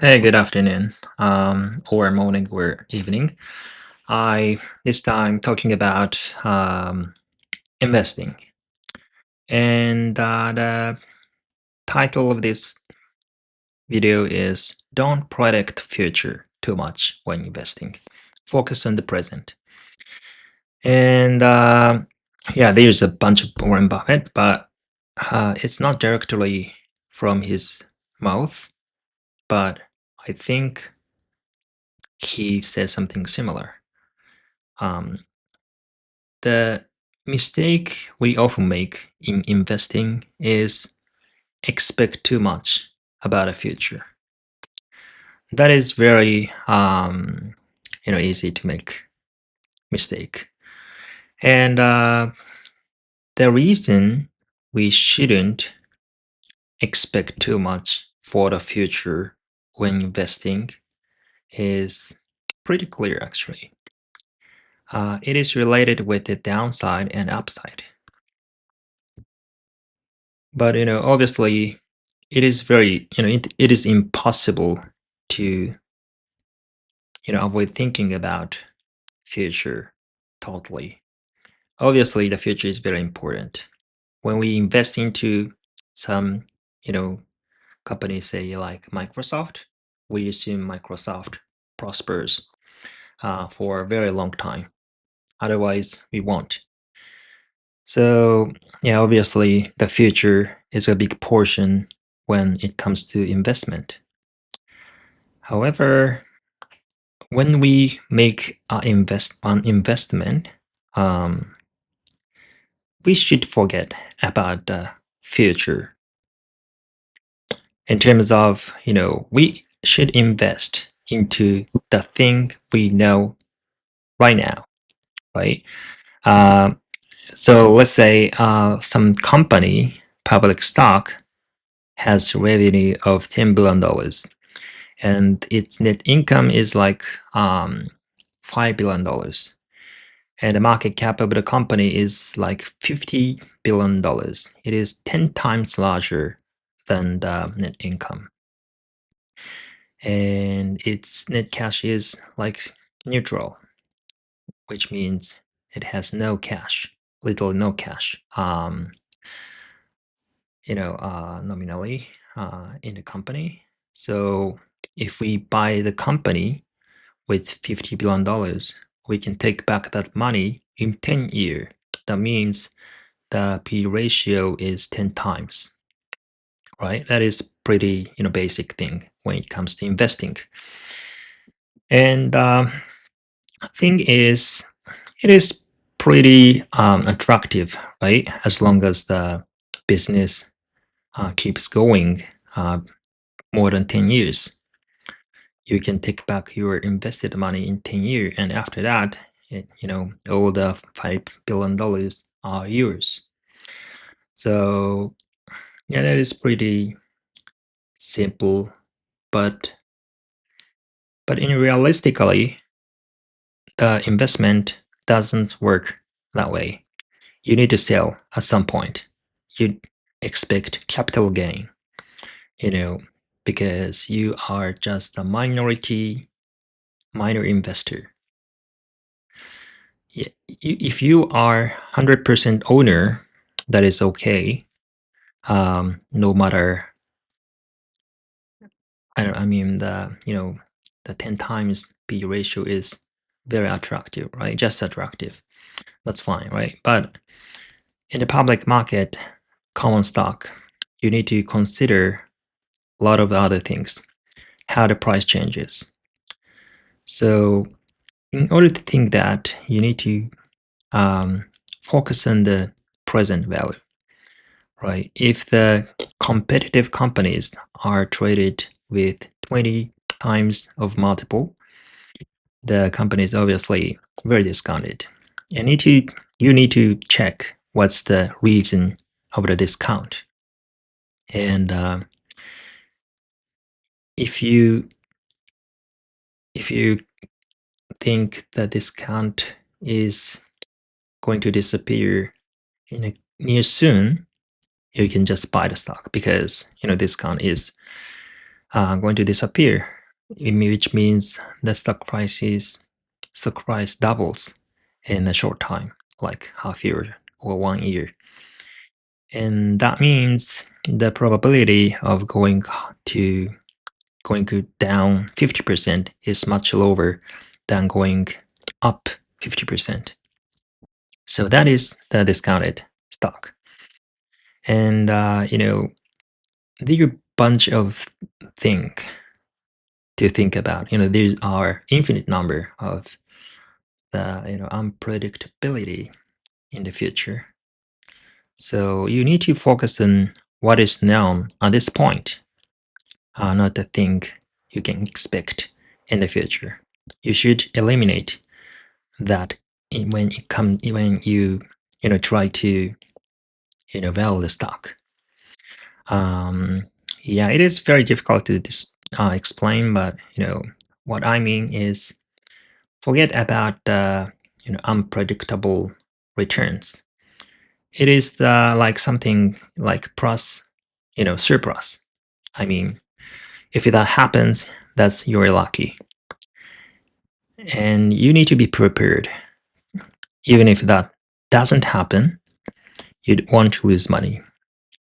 Hey, good afternoon, or morning, or evening. I this time talking about investing, and the title of this video is "Don't predict future too much when investing. Focus on the present." And yeah, there's a bunch of Warren Buffett, but it's not directly from his mouth, but I think he says something similar. Um, The mistake we often make in investing is expect too much about a future. That is very easy to make mistake. And the reason we shouldn't expect too much for the future when investing is pretty clear actually. It is related with the downside and upside. But obviously, it is very it is impossible to avoid thinking about future totally. Obviously, the future is very important. When we invest into some you know companies, say like Microsoft, we assume Microsoft prospers for a very long time. Otherwise, we won't. So yeah, obviously, the future is a big portion when it comes to investment. However, when we make an investment, um, we should forget about the future in terms of, we should invest into the thing we know right now, right? Um, so let's say some company, public stock, has revenue of $10 billion and its net income is like $5 billion, and the market cap of the company is like $50 billion. It is 10 times larger than the net income. And its net cash is like neutral, which means it has no cash, little no cash, nominally in the company. So if we buy the company with $50 billion, we can take back that money in 10 years. That means the P ratio is 10 times, right? That is pretty, basic thing when it comes to investing. And thing is, it is pretty attractive, right? As long as the business keeps going more than 10 years. You can take back your invested money in 10 years, and after that, all the $5 billion are yours. So yeah, that is pretty simple, but in realistically, the investment doesn't work that way. You need to sell at some point. You expect capital gain, you know, because you are just a minor investor. If you are 100% owner, that is okay. No matter, I mean, the 10 times P ratio is very attractive, right? Just attractive. That's fine, right? But in the public market, common stock, you need to consider a lot of other things, how the price changes. So, in order to think that, you need to focus on the present value, right? If the competitive companies are traded with 20 times of multiple, the company is obviously very discounted. You need to check what's the reason of the discount. And if you if you think the discount is going to disappear in a near soon, you can just buy the stock because discount is going to disappear, which means the stock price doubles in a short time, like half year or 1 year. And that means the probability of going down 50% is much lower than going up 50%. So that is the discounted stock. And there are a bunch of things to think about. There are infinite number of the unpredictability in the future. So you need to focus on what is known at this point, not the thing you can expect in the future. You should eliminate that when you try to value the stock. Yeah, it is very difficult to explain, but what I mean is forget about unpredictable returns. It is like something like surplus. I mean, if that happens, that's you're lucky, and you need to be prepared. Even if that doesn't happen, you won't lose money.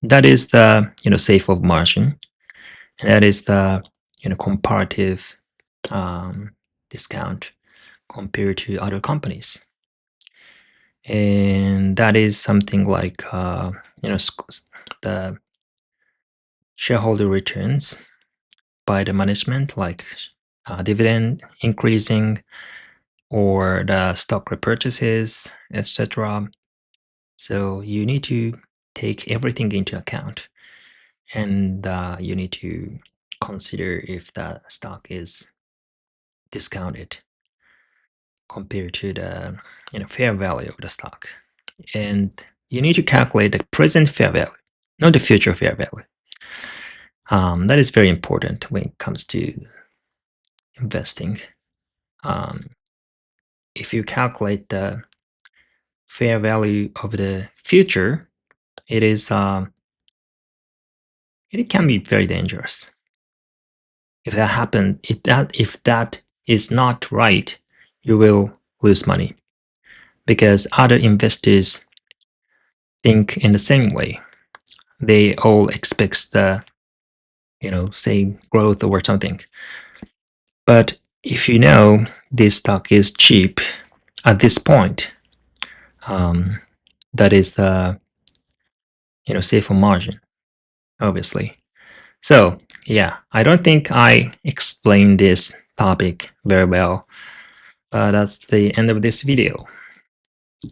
That is the safe of margin, and that is the comparative discount compared to other companies. And that is something like the shareholder returns by the management, like dividend increasing or the stock repurchases, etc. So you need to take everything into account, and you need to consider if the stock is discounted compared to the fair value of the stock. And you need to calculate the present fair value, not the future fair value. That is very important when it comes to investing. If you calculate the fair value of the future, it can be very dangerous. If that happens, if that is not right, you will lose money, because other investors think in the same way. They all expect the same growth or something. But if you know this stock is cheap at this point, that is the safer margin, obviously. So yeah, I don't think I explained this topic very well. That's the end of this video.